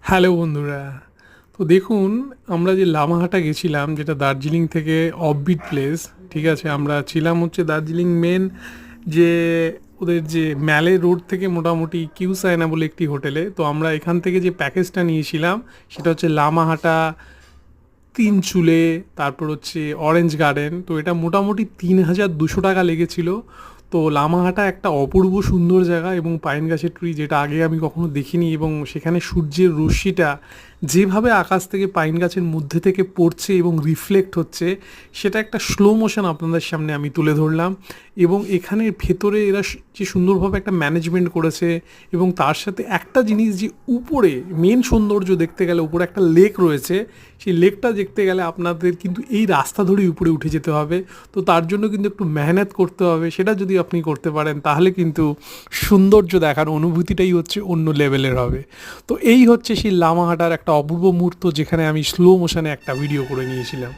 Hello বন্ধুরা। তো দেখুন, আমরা যে লামাহাটা গেছিলাম, যেটা দার্জিলিং থেকে অফবিট প্লেস। ঠিক আছে, আমরা ছিলাম হচ্ছে দার্জিলিং মেন যে ওদের যে ম্যালে রোড থেকে মোটামুটি কিউসায়না বলে একটি হোটেলে। তো আমরা এখান থেকে যে প্যাকেজটা নিয়েছিলাম সেটা হচ্ছে লামাহাটা, তিন চুলে, তারপর হচ্ছে অরেঞ্জ গার্ডেন। তো এটা মোটামুটি ৩,২০০ টাকা লেগেছিল। তো লামাহাটা একটা অপূর্ব সুন্দর জায়গা এবং পাইন গাছের ট্রি, যেটা আগে আমি কখনো দেখিনি, এবং সেখানে সূর্যের রশ্মিটা যেভাবে আকাশ থেকে পাইন গাছের মধ্যে থেকে পড়ছে এবং রিফ্লেক্ট হচ্ছে, সেটা একটা স্লো মোশন আপনাদের সামনে আমি তুলে ধরলাম। এবং এখানের ভেতরে এরা যে সুন্দরভাবে একটা ম্যানেজমেন্ট করেছে, এবং তার সাথে একটা জিনিস, যে উপরে মেন সৌন্দর্য দেখতে গেলে উপরে একটা লেক রয়েছে। সেই লেকটা দেখতে গেলে আপনাদের কিন্তু এই রাস্তা ধরেই উপরে উঠে যেতে হবে। তো তার জন্য কিন্তু একটু মেহনত করতে হবে। সেটা যদি আপনি করতে পারেন তাহলে কিন্তু সৌন্দর্য দেখার অনুভূতিটাই হচ্ছে অন্য লেভেলের হবে। তো এই হচ্ছে সেই লামাহাটার একটা অপূর্ব মুহূর্ত, যেখানে আমি স্লো মোশনে একটা ভিডিও করে নিয়েছিলাম।